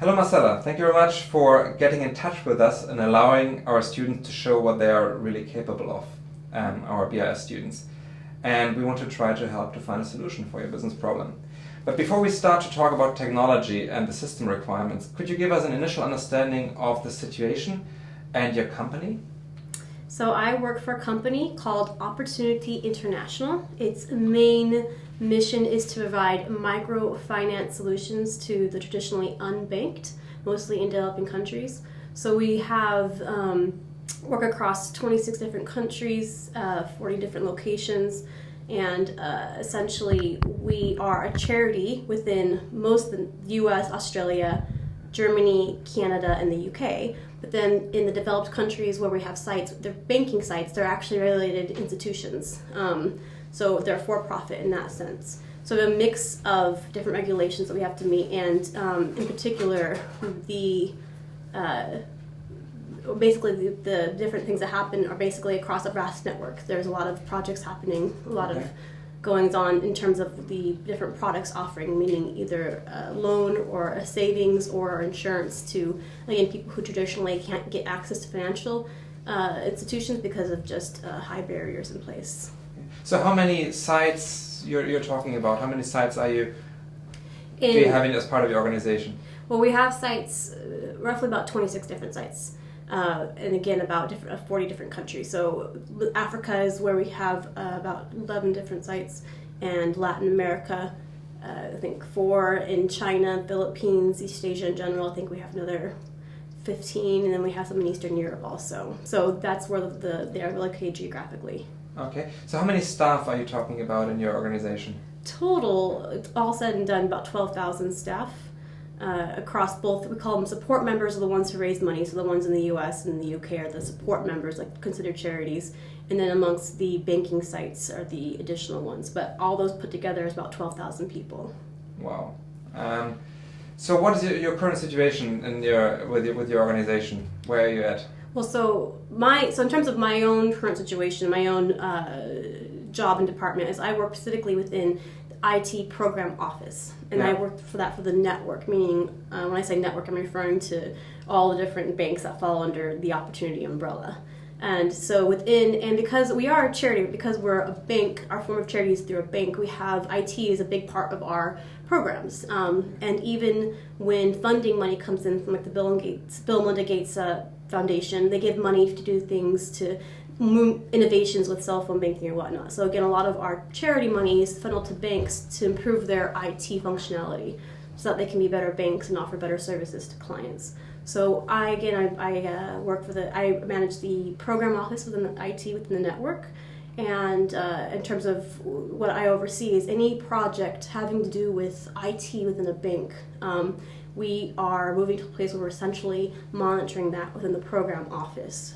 Hello Marcella, thank you very much for getting in touch with us and allowing our students to show what they are really capable of, our BIS students. And we want to try to help to find a solution for your business problem. But before we start to talk about technology and the system requirements, could you give us an initial understanding of the situation and your company? So I work for a company called Opportunity International. Its main mission is to provide microfinance solutions to the traditionally unbanked, mostly in developing countries. So we have work across 26 different countries, 40 different locations, and essentially we are a charity within most of the US, Australia, Germany, Canada, and the UK. But then in the developed countries where we have sites, they're banking sites, they're actually regulated institutions. So they're for-profit in that sense. So we have a mix of different regulations that we have to meet, and in particular, basically the different things that happen are basically across a vast network. There's a lot of projects happening, a lot of goings on in terms of the different products offering, meaning either a loan or a savings or insurance to, again, people who traditionally can't get access to financial institutions because of just high barriers in place. So how many sites you're talking about? How many sites do you have as part of your organization? Well, we have sites, roughly about 26 different sites. And again, about 40 different countries. So Africa is where we have about 11 different sites, and Latin America, I think 4, in China, Philippines, East Asia in general, I think we have another 15, and then we have some in Eastern Europe also. So that's where they are located geographically. Okay, so how many staff are you talking about in your organization? Total, all said and done, about 12,000 staff. Across both, we call them support members, are the ones who raise money, so the ones in the US and the UK are the support members, like considered charities, and then amongst the banking sites are the additional ones, but all those put together is about 12,000 people. Wow. So what is your current situation with your organization? Where are you at? Well, so in terms of my own current situation, my own job and department is I work specifically within IT program office, and I worked for the network, meaning when I say network, I'm referring to all the different banks that fall under the Opportunity umbrella. And so because we are a charity, because we're a bank, our form of charity is through a bank, we have IT as a big part of our programs. And even when funding money comes in from like the Bill and Melinda Gates Foundation, they give money to do things to innovations with cell phone banking and whatnot. So again, a lot of our charity money is funneled to banks to improve their IT functionality so that they can be better banks and offer better services to clients. So I manage the program office within the IT within the network, and in terms of what I oversee is any project having to do with IT within a bank. We are moving to a place where we're essentially monitoring that within the program office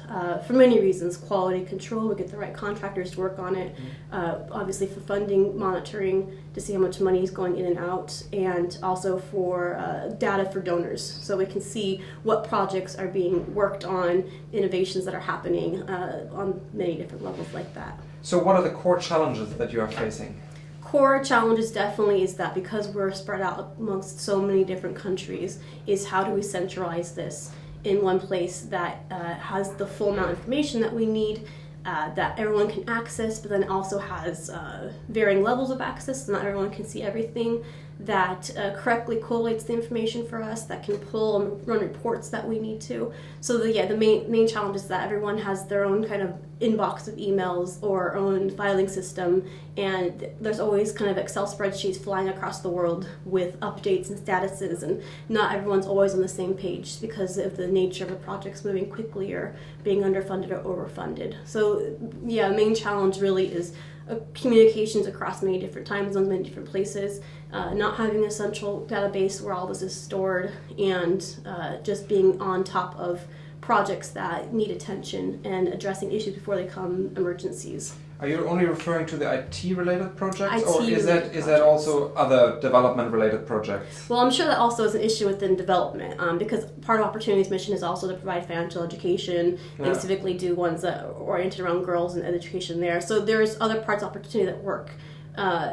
for many reasons. Quality control, we get the right contractors to work on it, obviously for funding monitoring to see how much money is going in and out, and also for data for donors, so we can see what projects are being worked on, innovations that are happening on many different levels like that. So what are the core challenges that you are facing? Core challenges definitely is that because we're spread out amongst so many different countries, is how do we centralize this in one place that has the full amount of information that we need, that everyone can access, but then also has varying levels of access, so not everyone can see everything, that correctly collates the information for us, that can pull and run reports that we need to. So the main challenge is that everyone has their own kind of inbox of emails or own filing system, and there's always kind of Excel spreadsheets flying across the world with updates and statuses, and not everyone's always on the same page because of the nature of the projects moving quickly or being underfunded or overfunded. So main challenge really is communications across many different time zones, many different places, not having a central database where all this is stored, and just being on top of projects that need attention and addressing issues before they become emergencies. Are you only referring to the IT-related projects, or is IT-related that also other development-related projects? Well, I'm sure that also is an issue within development, because part of Opportunity's mission is also to provide financial education. They specifically do ones that are oriented around girls and education there. So there's other parts of Opportunity that work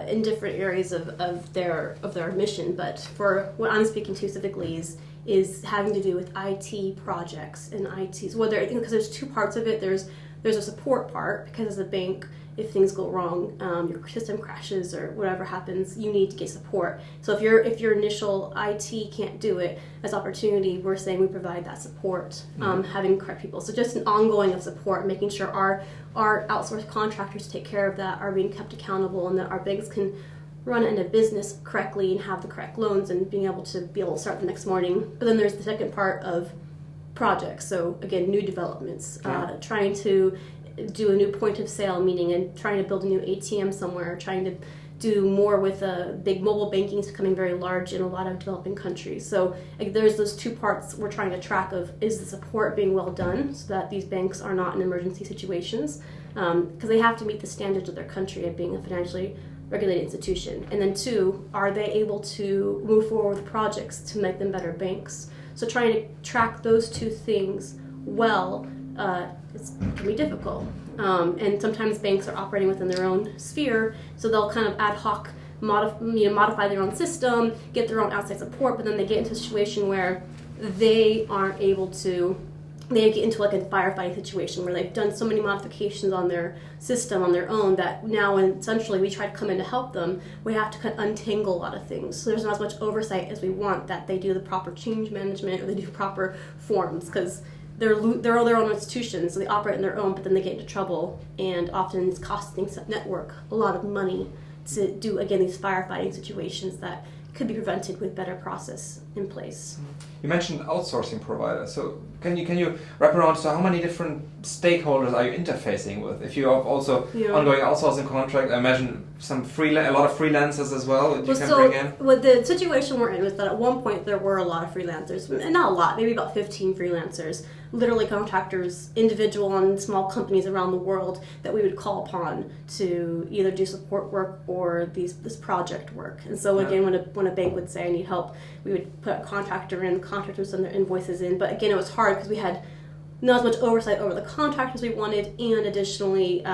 in different areas of their mission. But for what I'm speaking to specifically is is having to do with IT projects and IT. Whether, because there's two parts of it. There's a support part, because as a bank, if things go wrong, your system crashes or whatever happens, you need to get support. So if your initial IT can't do it, as opportunity, we're saying we provide that support, having correct people. So just an ongoing of support, making sure our outsourced contractors take care of that, are being kept accountable, and that our banks can run a business correctly and have the correct loans and being able to start the next morning. But then there's the second part of projects. So again, new developments, trying to do a new point of sale meeting and trying to build a new ATM somewhere, trying to do more with big mobile banking is becoming very large in a lot of developing countries. So there's those two parts we're trying to track of, is the support being well done so that these banks are not in emergency situations, because they have to meet the standards of their country of being a financially regulated institution. And then two, are they able to move forward with projects to make them better banks? So trying to track those two things well, can be difficult. And sometimes banks are operating within their own sphere, so they'll kind of ad hoc modify their own system, get their own outside support, but then they get into a situation where they aren't able to, they get into like a firefighting situation where they've done so many modifications on their system on their own that now when essentially we try to come in to help them, we have to kind of untangle a lot of things. So there's not as much oversight as we want, that they do the proper change management or they do proper forms, because they're their own institutions, so they operate on their own, but then they get into trouble, and often it's costing the network a lot of money to do, again, these firefighting situations that could be prevented with better process in place. You mentioned outsourcing providers. So can you wrap around, so how many different stakeholders are you interfacing with? If you have also ongoing outsourcing contract, I imagine a lot of freelancers as well that you can bring in? Well, the situation we're in was that at one point there were a lot of freelancers, and not a lot, maybe about 15 freelancers, literally contractors, individual and small companies around the world that we would call upon to either do support work or this project work. And so again, when a bank would say, I need help, we would put a contractor in, the contractors send their invoices in. But again, it was hard because we had not as much oversight over the contractors we wanted, and additionally,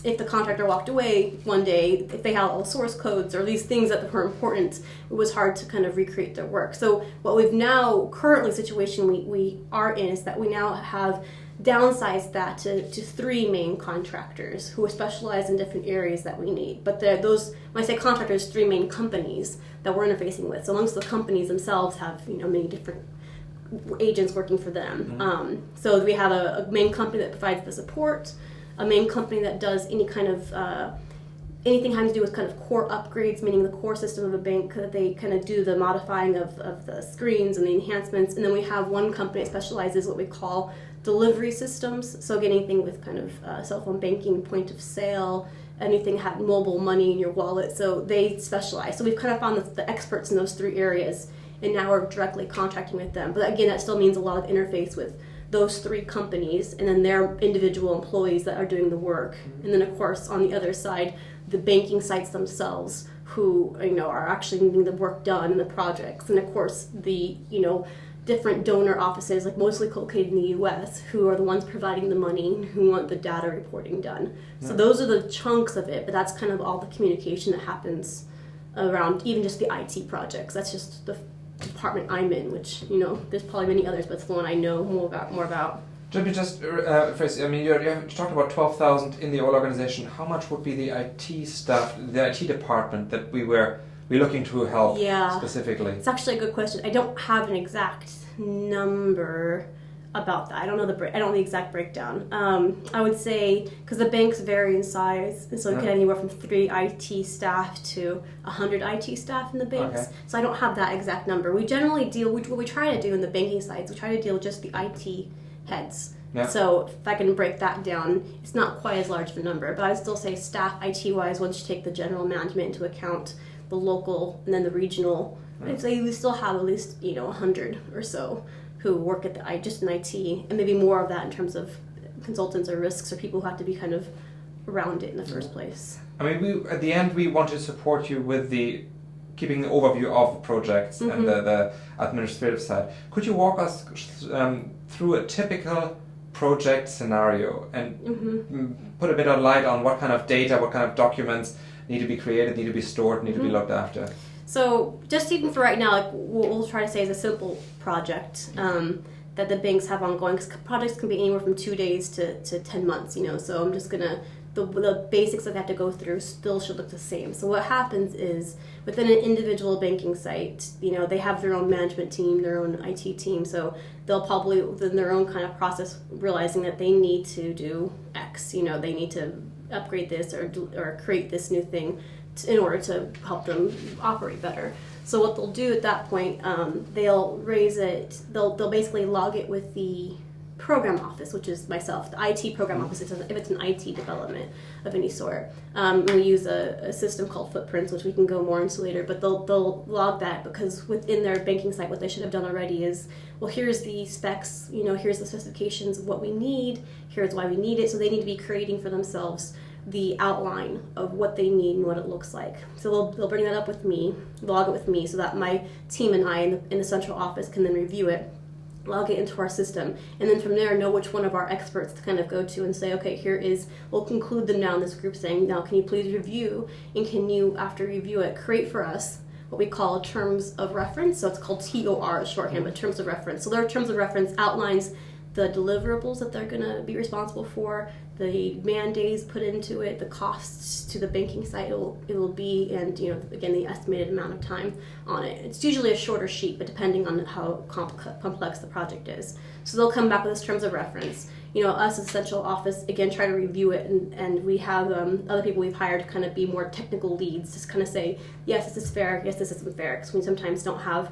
if the contractor walked away one day, if they had all source codes or these things that were important, it was hard to kind of recreate their work. So what we've now, currently situation we are in, is that we now have downsized that to 3 main contractors who are specialized in different areas that we need. But those, when I say contractors, 3 main companies that we're interfacing with. So amongst the companies themselves have many different agents working for them. Mm-hmm. So we have a main company that provides the support, a main company that does any kind of anything having to do with kind of core upgrades, meaning the core system of a bank, that they kind of do the modifying of the screens and the enhancements. And then we have one company that specializes what we call delivery systems. So again, anything with kind of cell phone banking, point of sale, anything having mobile money in your wallet. So they specialize. So we've kind of found the experts in those 3 areas, and now we're directly contracting with them. But again, that still means a lot of interface with those 3 companies and then their individual employees that are doing the work. And then of course on the other side, the banking sites themselves who are actually needing the work done in the projects. And of course the different donor offices, like mostly located in the US, who are the ones providing the money, who want the data reporting done. Yeah. So those are the chunks of it, but that's kind of all the communication that happens around even just the IT projects. That's just the department I'm in, which there's probably many others, but it's the one I know more about. Let me just phrase. I mean, you talked about 12,000 in the whole organization. How much would be the IT staff, the IT department that we're looking to help specifically? It's actually a good question. I don't have an exact number about that. I don't know the exact breakdown. I would say, because the banks vary in size, and so you get anywhere from 3 IT staff to 100 IT staff in the banks. Okay. So I don't have that exact number. We generally what we try to do in the banking sites, we try to deal with just the IT heads. Yeah. So if I can break that down, it's not quite as large of a number, but I'd still say staff IT-wise, once you take the general management into account, the local, and then the regional, I'd say we still have at least 100 or so who work at just in IT, and maybe more of that in terms of consultants or risks or people who have to be kind of around it in the first place. I mean, at the end, we want to support you with keeping the overview of the projects and the administrative side. Could you walk us through a typical project scenario and put a bit of light on what kind of data, what kind of documents need to be created, need to be stored, need to be looked after? So just even for right now, like we'll try to say is a simple project that the banks have ongoing, because projects can be anywhere from 2 days to 10 months, So I'm just gonna, the basics that they have to go through still should look the same. So what happens is within an individual banking site, they have their own management team, their own IT team, so they'll probably within their own kind of process realizing that they need to do X, they need to upgrade this or create this new thing in order to help them operate better. So what they'll do at that point, they'll raise it, they'll basically log it with the program office, which is myself, the IT program office, if it's an IT development of any sort. We use a system called Footprints, which we can go more into later, but they'll log that because within their banking site, what they should have done already is, well, here's the specs, here's the specifications of what we need, here's why we need it, so they need to be creating for themselves the outline of what they need and what it looks like. So they'll bring that up with me, log it with me, so that my team and I in the central office can then review it, log it into our system, and then from there know which one of our experts to kind of go to and say, okay, we'll conclude them now in this group saying, now can you please review, and can you, after review it, create for us what we call terms of reference. So it's called TOR, shorthand, but terms of reference. So their terms of reference outlines the deliverables that they're going to be responsible for, the man days put into it, the costs to the banking site it'll be, and again the estimated amount of time on it. It's usually a shorter sheet, but depending on how complex the project is. So they'll come back with this terms of reference. Us as central office again try to review it, and we have other people we've hired to kind of be more technical leads, just kind of say, yes, this is fair, yes, this isn't fair, because we sometimes don't have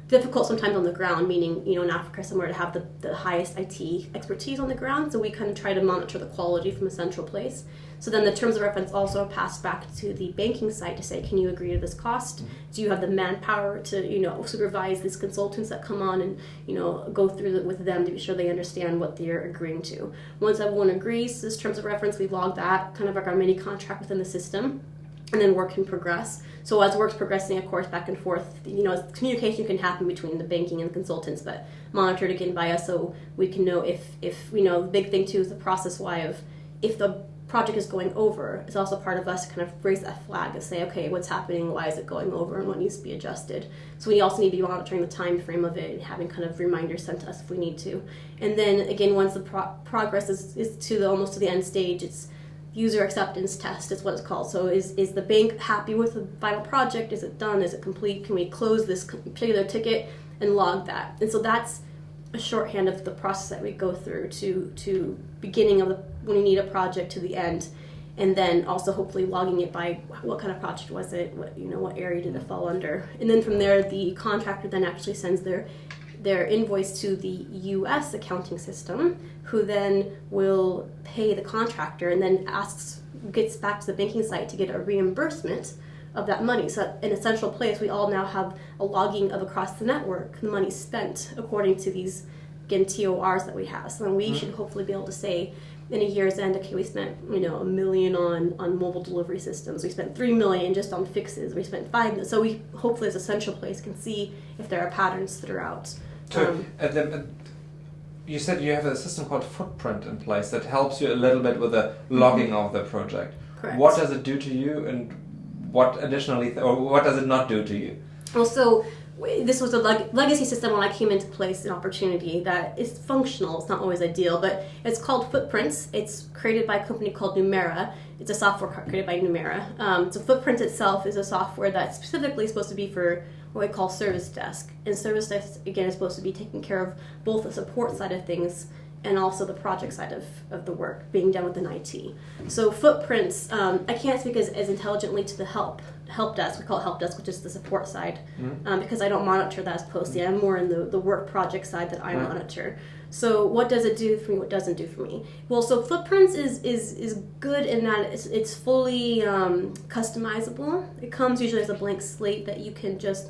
difficult sometimes on the ground, meaning, in Africa somewhere to have the highest IT expertise on the ground, so we kind of try to monitor the quality from a central place. So then the terms of reference also pass back to the banking site to say, can you agree to this cost? Do you have the manpower to, supervise these consultants that come on and, go through it with them to be sure they understand what they're agreeing to. Once everyone agrees to this terms of reference, we log that, kind of like our mini contract within the system, and then work can progress. So as work's progressing, of course, back and forth, communication can happen between the banking and the consultants, but monitored again by us so we can know if the big thing too is the process why of if the project is going over, it's also part of us to kind of raise that flag and say, okay, what's happening, why is it going over, and what needs to be adjusted. So we also need to be monitoring the time frame of it and having kind of reminders sent to us if we need to. And then again, once the progress is to almost to the end stage, it's user acceptance test is what it's called. So is the bank happy with the final project? Is it done? Is it complete? Can we close this particular ticket and log that? And so that's a shorthand of the process that we go through to beginning of when we need a project to the end, and then also hopefully logging it by what kind of project was it, what area did it fall under, and then from there the contractor then actually sends their invoice to the U.S. accounting system, who then will pay the contractor and then gets back to the banking site to get a reimbursement of that money. So in a central place, we all now have a logging of across the network the money spent according to these, again, TORs that we have. So then we should hopefully be able to say in a year's end, okay, we spent $1 million on mobile delivery systems. We spent $3 million just on fixes. We spent $5 million. So we hopefully as a central place can see if there are patterns throughout. So you said you have a system called Footprint in place that helps you a little bit with the logging of the project. Correct. What does it do to you, and what additionally, or what does it not do to you? Well, so this was a legacy system when I came into place, an opportunity that is functional. It's not always ideal, but it's called Footprints. It's created by a company called Numera. It's a software created by Numera. So Footprints itself is a software that's specifically supposed to be for what we call service desk. And service desk, again, is supposed to be taking care of both the support side of things and also the project side of the work being done within IT. So Footprints, I can't speak as intelligently to the help desk. We call it help desk, which is the support side, because I don't monitor that as closely. I'm more in the work project side that I monitor. So what does it do for me? What doesn't do for me? Well, so Footprints is good in that it's fully customizable. It comes usually as a blank slate that you can just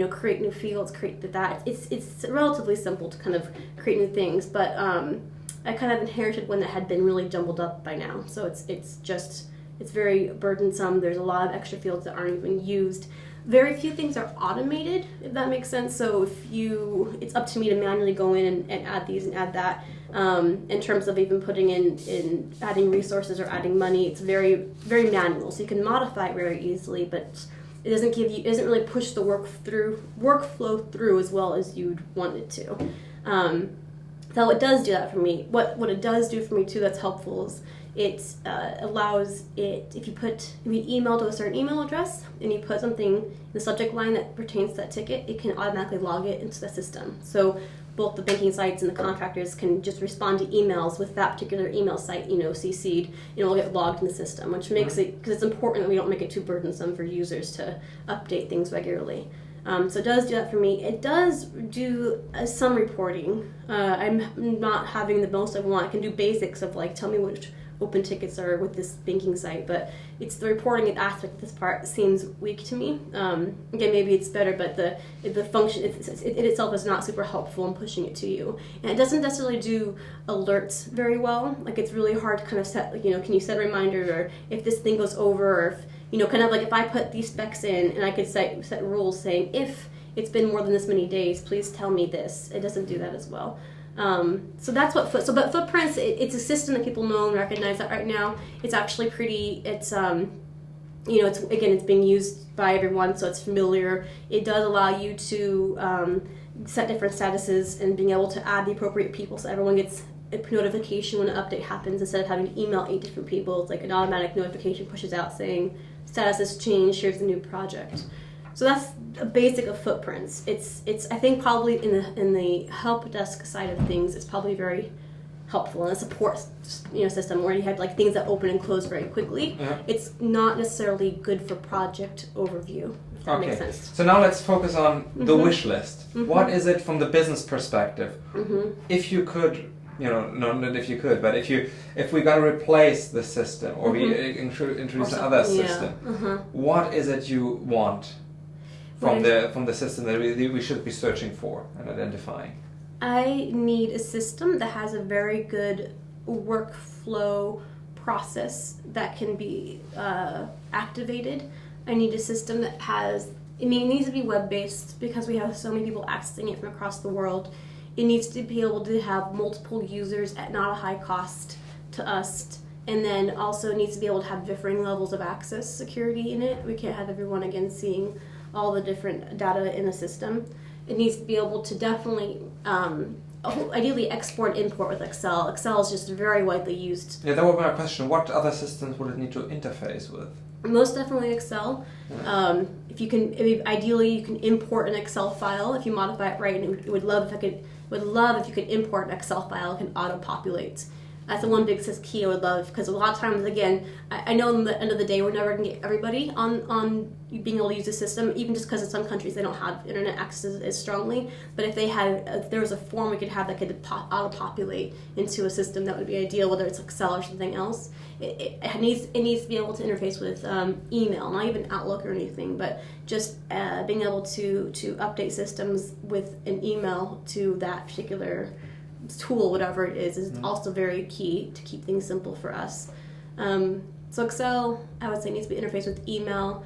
create new fields, create that. It's relatively simple to kind of create new things, but I kind of inherited one that had been really jumbled up by now. So it's very burdensome. There's a lot of extra fields that aren't even used. Very few things are automated, if that makes sense. So it's up to me to manually go in and add these and add that. In terms of even putting in adding resources or adding money, it's very, very manual. So you can modify it very easily, but it doesn't really push the workflow through as well as you'd want it to. So it does do that for me. What it does do for me too that's helpful is it allows it, if you email to a certain email address and you put something in the subject line that pertains to that ticket, it can automatically log it into the system. So both the banking sites and the contractors can just respond to emails with that particular email site, CC'd, and it will get logged in the system, which makes it, because it's important that we don't make it too burdensome for users to update things regularly. So it does do that for me. It does do some reporting. I'm not having the most I want. I can do basics of like, tell me which open tickets are with this banking site, but it's the reporting aspect of this part seems weak to me. Again, maybe it's better, but the function it itself is not super helpful in pushing it to you, and it doesn't necessarily do alerts very well. Like, it's really hard to kind of set, can you set a reminder, or if this thing goes over, or if kind of like if I put these specs in and I could set rules saying if it's been more than this many days, please tell me this. It doesn't do that as well. So that's what but Footprints, it's a system that people know and recognize that right now. It's actually pretty, it's it's being used by everyone, so it's familiar. It does allow you to set different statuses and being able to add the appropriate people so everyone gets a notification when an update happens. Instead of having to email 8 different people, it's like an automatic notification pushes out saying status has changed, here's the new project. So that's a basic of Footprints. It's I think probably in the help desk side of things, it's probably very helpful in a support system where you have like things that open and close very quickly. Yeah. It's not necessarily good for project overview. If that makes sense. So now let's focus on the wish list. Mm-hmm. What is it from the business perspective? Mm-hmm. If you could, not if you could, but if we got to replace the system or we introduce another system, what is it you want from the system that we should be searching for and identifying? I need a system that has a very good workflow process that can be activated. I need a system that it needs to be web-based because we have so many people accessing it from across the world. It needs to be able to have multiple users at not a high cost to us. And then also needs to be able to have differing levels of access security in it. We can't have everyone, again, seeing all the different data in a system. It needs to be able to definitely, ideally export and import with Excel. Excel is just very widely used. Yeah, that would be my question. What other systems would it need to interface with? Most definitely Excel. Yeah. Ideally you can import an Excel file if you modify it right, and would love if you could import an Excel file. It can auto-populate. That's the one big key I would love, because a lot of times, again, I know at the end of the day we're never going to get everybody on being able to use the system, even just because in some countries they don't have internet access as strongly. But if there was a form we could have that could auto-populate into a system, that would be ideal, whether it's Excel or something else. It needs to be able to interface with email, not even Outlook or anything, but just being able to update systems with an email to that particular tool, whatever it is also very key to keep things simple for us. So Excel, I would say, needs to be interfaced with email.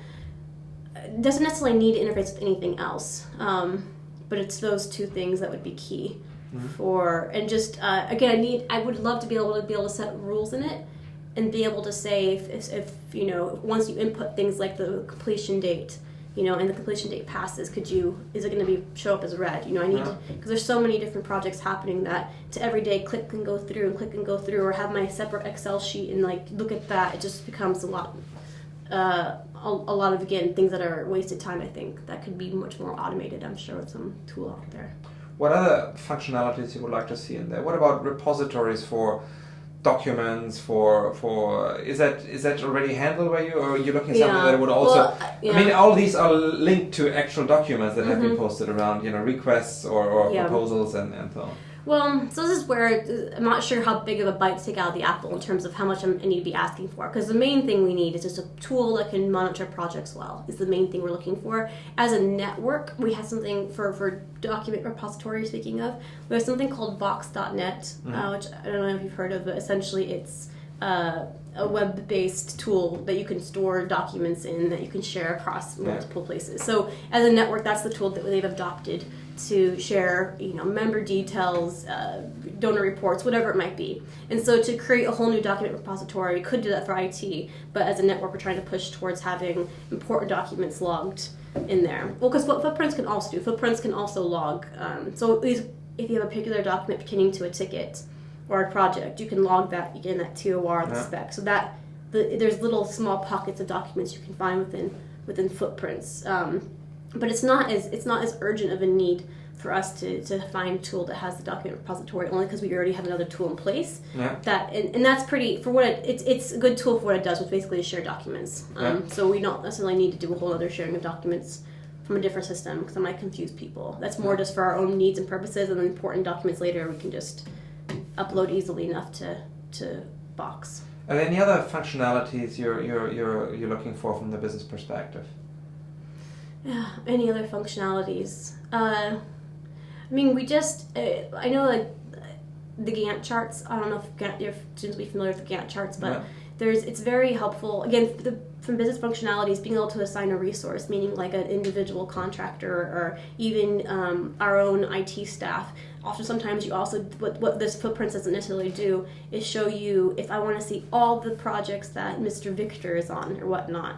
It doesn't necessarily need to interface with anything else, but it's those two things that would be key for. And just again, I would love to be able to set rules in it and be able to say if once you input things like the completion date, and the completion date passes, is it going to show up as red? I need to, because there's so many different projects happening that to every day click and go through, or have my separate Excel sheet and look at that. It just becomes a lot of, again, things that are wasted time. I think that could be much more automated, I'm sure, with some tool out there. What other functionalities you would like to see in there? What about repositories for documents, is that already handled by you, or are you looking at something that would also? I mean, all these are linked to actual documents that have been posted around, requests or proposals and so on. Well, so this is where I'm not sure how big of a bite to take out of the apple in terms of how much I need to be asking for. Because the main thing we need is just a tool that can monitor projects well, is the main thing we're looking for. As a network, we have something for document repository, speaking of. We have something called Box.net, which I don't know if you've heard of, but essentially it's a web-based tool that you can store documents in that you can share across multiple places. So as a network, that's the tool that they've adopted to share, member details, donor reports, whatever it might be. And so to create a whole new document repository, we could do that for IT, but as a network, we're trying to push towards having important documents logged in there. Well, because what Footprints can also do, Footprints can also log. So if you have a particular document pertaining to a ticket or a project, you can log that, in that TOR, the spec. So that there's little small pockets of documents you can find within Footprints. But it's not as urgent of a need for us to find a tool that has the document repository, only because we already have another tool in place. Yeah. And that's pretty, for what it's a good tool for what it does, which basically is share documents. So we don't necessarily need to do a whole other sharing of documents from a different system, because it might confuse people. That's more just for our own needs and purposes, and then important documents later we can just upload easily enough to Box. Are there any other functionalities you're looking for from the business perspective? Yeah, any other functionalities? We just, I know the Gantt charts. I don't know if your students will be familiar with the Gantt charts, but it's very helpful. Again, from business functionalities, being able to assign a resource, meaning like an individual contractor or even our own IT staff. Also, sometimes you also, what this Footprints doesn't necessarily do is show you if I want to see all the projects that Mr. Victor is on or whatnot.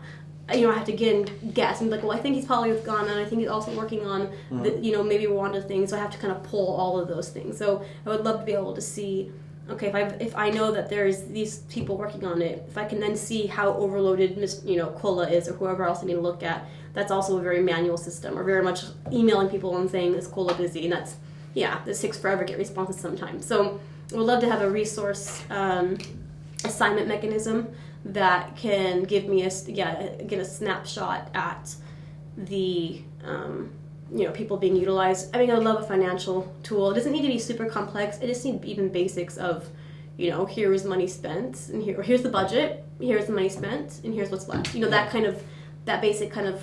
I have to again guess and be like, well, I think he's probably with Ghana, and I think he's also working on maybe Rwanda things. So I have to kind of pull all of those things. So I would love to be able to see, okay, if I know that there's these people working on it, if I can then see how overloaded Kola is or whoever else I need to look at. That's also a very manual system, or very much emailing people and saying, is Kola busy? And this takes forever to get responses sometimes. So we'd love to have a resource assignment mechanism that can give me a snapshot at the people being utilized. I would love a financial tool. It doesn't need to be super complex. It just needs even basics of, here is money spent, and here's the budget, here's the money spent, and here's what's left. That basic kind of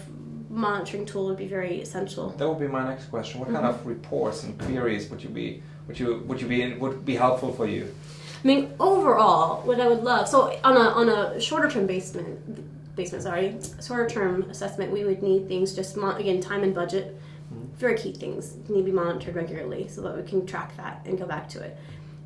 monitoring tool would be very essential. That would be my next question. What kind of reports and queries would be helpful for you? Overall, what I would love, so on a shorter term shorter term assessment, we would need things just, again, time and budget, very key things need to be monitored regularly so that we can track that and go back to it.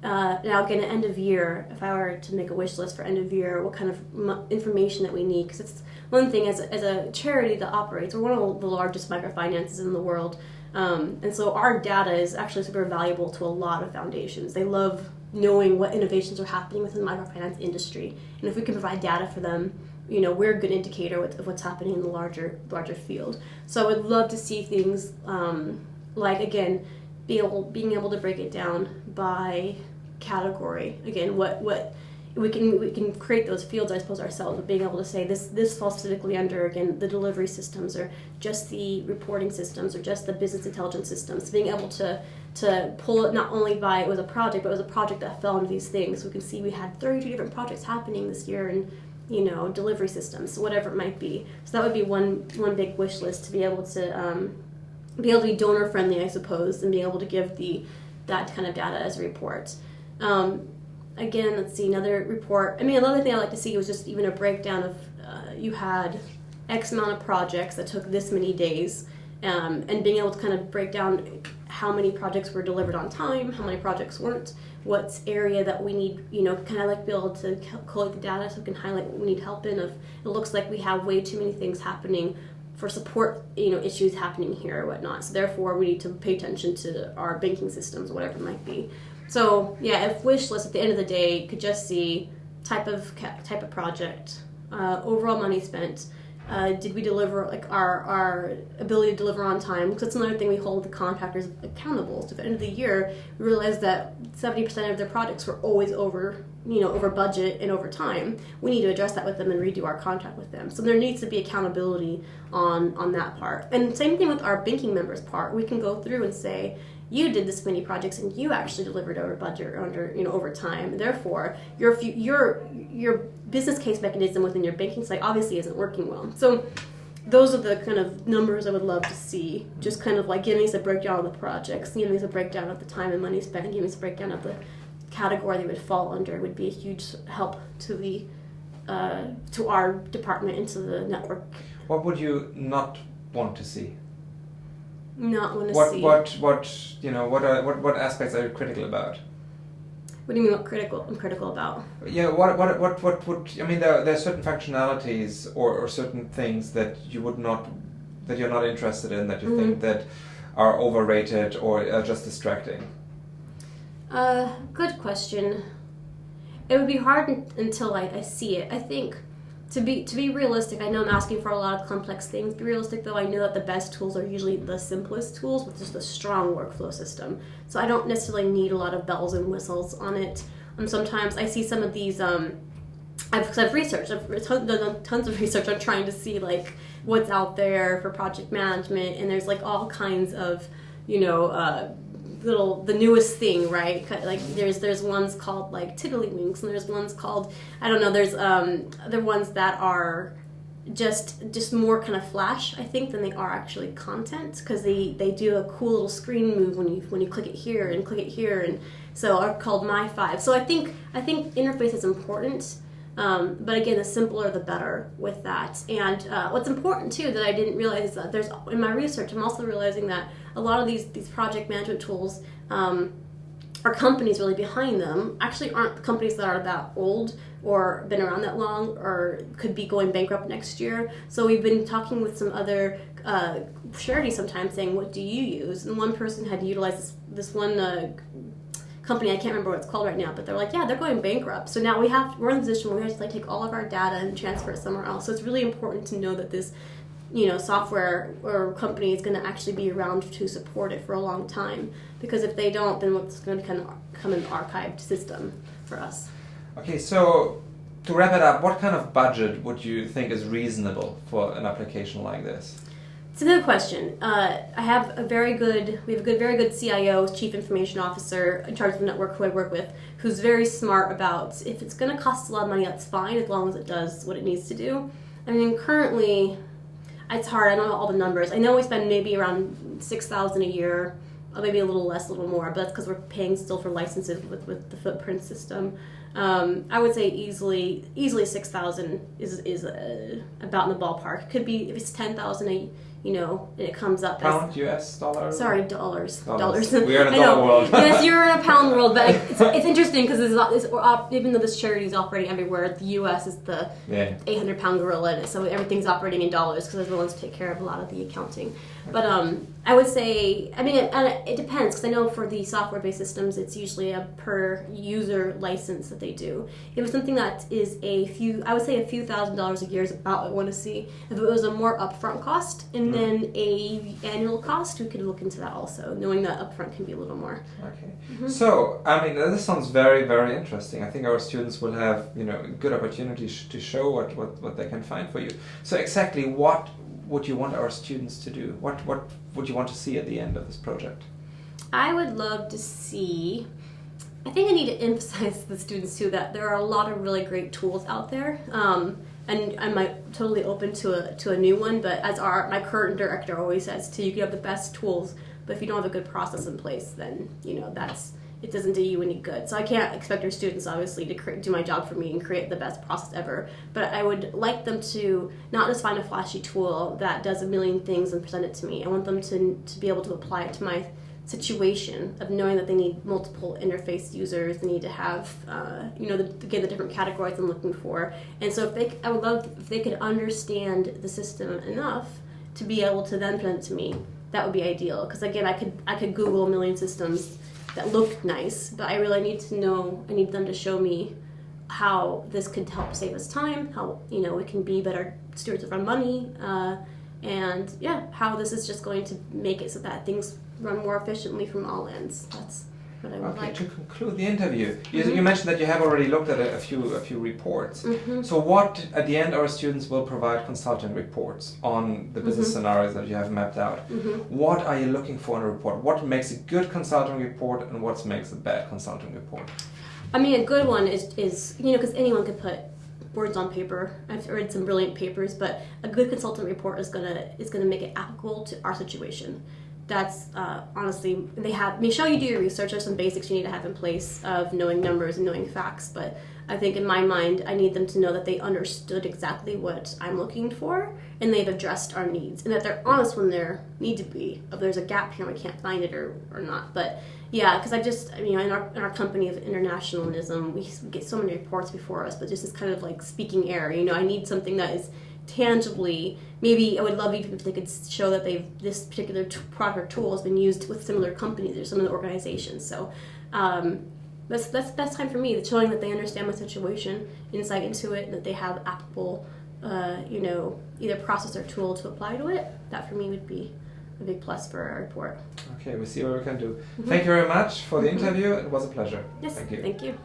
Now, again, at end of year, if I were to make a wish list for end of year, what kind of information that we need, because it's one thing as a charity that operates, we're one of the largest microfinances in the world, and so our data is actually super valuable to a lot of foundations. They love knowing what innovations are happening within the microfinance industry, and if we can provide data for them, we're a good indicator of what's happening in the larger field. So I would love to see things like, again, being able to break it down by category. Again, what we can create those fields, I suppose, ourselves, but being able to say this falls specifically under, again, the delivery systems, or just the reporting systems, or just the business intelligence systems. Being able to pull it not only by it was a project, but it was a project that fell into these things. So we can see we had 32 different projects happening this year, and delivery systems, whatever it might be. So that would be one big wish list, to be able to be donor friendly, I suppose, and be able to give that kind of data as a report. Again, let's see, another report. Another thing I'd like to see was just even a breakdown of you had X amount of projects that took this many days, and being able to kind of break down how many projects were delivered on time, how many projects weren't, what's area that we need, kind of like be able to collect the data so we can highlight what we need help in. If it looks like we have way too many things happening for support, issues happening here or whatnot. So therefore, we need to pay attention to our banking systems, whatever it might be. So yeah, if wish list at the end of the day could just see type of project, overall money spent, did we deliver, like our ability to deliver on time? Because that's another thing we hold the contractors accountable. So at the end of the year, we realized that 70% of their projects were always over budget and over time. We need to address that with them and redo our contract with them. So there needs to be accountability on that part. And same thing with our banking members part. We can go through and say, you did this many projects and you actually delivered over budget or over time. Therefore, your business case mechanism within your banking site obviously isn't working well. So those are the kind of numbers I would love to see. Just kind of like giving us a breakdown of the projects, giving us a breakdown of the time and money spent, giving us a breakdown of the category they would fall under would be a huge help to the to our department, into the network. What would you not want to see? Not want to see. What aspects are you critical about? What do you mean? I'm critical about? Yeah. What would I mean? There are certain functionalities or certain things that you're not interested in, that you think that are overrated or are just distracting. Good question. It would be hard until I see it. I think to be realistic, I know I'm asking for a lot of complex things. To be realistic, though, I know that the best tools are usually the simplest tools with just a strong workflow system. So I don't necessarily need a lot of bells and whistles on it. Sometimes I see some of these. I've researched. I've done tons of research on trying to see like what's out there for project management, and there's like all kinds of the newest thing, right? Like there's ones called like Tiddlywinks, and there's ones called, I don't know, there's other ones that are just more kind of flash, I think, than they are actually content, because they do a cool little screen move when you click it here, and so are called My Five. So I think interface is important. But again, the simpler the better with that. And what's important too that I didn't realize is that there's, in my research, I'm also realizing that a lot of these project management tools are companies really behind them actually aren't companies that are that old or been around that long or could be going bankrupt next year. So we've been talking with some other charities sometimes saying, what do you use? And one person had utilized this one company, I can't remember what it's called right now, but they're like, yeah, they're going bankrupt. So now we're in a position where we have to like take all of our data and transfer it somewhere else. So it's really important to know that this, software or company is going to actually be around to support it for a long time. Because if they don't, then it's going to kind of become an archived system for us. Okay, so to wrap it up, what kind of budget would you think is reasonable for an application like this? It's a good question. We have a very good CIO, Chief Information Officer, in charge of the network who I work with, who's very smart about if it's going to cost a lot of money, that's fine, as long as it does what it needs to do. I mean, currently, it's hard. I don't know all the numbers. I know we spend maybe around $6,000 a year, or maybe a little less, a little more, but that's because we're paying still for licenses with the footprint system. I would say easily 6,000 is about in the ballpark. It could be, if it's 10,000 and it comes up Pound, as... US, dollar? Sorry, dollars. We are in a dollar world. Yes, you're in a pound world, but it's interesting because even though this charity is operating everywhere, the US is the 800-pound gorilla in it, so everything's operating in dollars because they're the ones who take care of a lot of the accounting. But I would say, I mean, it depends, because I know for the software-based systems, it's usually a per-user license that they do. If it's something that is I would say a few $1,000s a year is about what I want to see. If it was a more upfront cost and then a annual cost, we could look into that also, knowing that upfront can be a little more. Okay. Mm-hmm. So, I mean, this sounds very, very interesting. I think our students will have, good opportunities to show what they can find for you. So exactly what would you want our students to do? What would you want to see at the end of this project? I would love to see, I think I need to emphasize to the students too that there are a lot of really great tools out there. And I'm totally open to a new one, but as my current director always says too, you can have the best tools, but if you don't have a good process in place, then it doesn't do you any good. So I can't expect our students, obviously, to do my job for me and create the best process ever. But I would like them to not just find a flashy tool that does a million things and present it to me. I want them to be able to apply it to my situation of knowing that they need multiple interface users. They need to have, the different categories I'm looking for. And so I would love if they could understand the system enough to be able to then present it to me. That would be ideal. Because again, I could Google a million systems that look nice, but I really need them to show me how this could help save us time, how we can be better stewards of our money, and how this is just going to make it so that things run more efficiently from all ends. That's what I would like. To conclude the interview, you mentioned that you have already looked at a few reports. Mm-hmm. So what, at the end, our students will provide consulting reports on the business scenarios that you have mapped out. Mm-hmm. What are you looking for in a report? What makes a good consulting report and what makes a bad consulting report? I mean, a good one is because anyone could put words on paper. I've read some brilliant papers, but a good consultant report is gonna make it applicable to our situation. that's honestly, Michelle, you do your research. There's some basics you need to have in place of knowing numbers and knowing facts, but I think in my mind, I need them to know that they understood exactly what I'm looking for and they've addressed our needs and that they're honest when there need to be. If there's a gap here and we can't find it or not. But yeah, because in our company of internationalism, we get so many reports before us, but just this kind of like speaking error. I need something that is tangibly, maybe I would love even if they could show that this particular product or tool has been used with similar companies or similar organizations. So that's the best time for me, showing that they understand my situation, insight into it, and that they have applicable, either process or tool to apply to it. That for me would be a big plus for our report. Okay, we'll see what we can do. Thank you very much for the interview. It was a pleasure. Yes, Thank you. Thank you.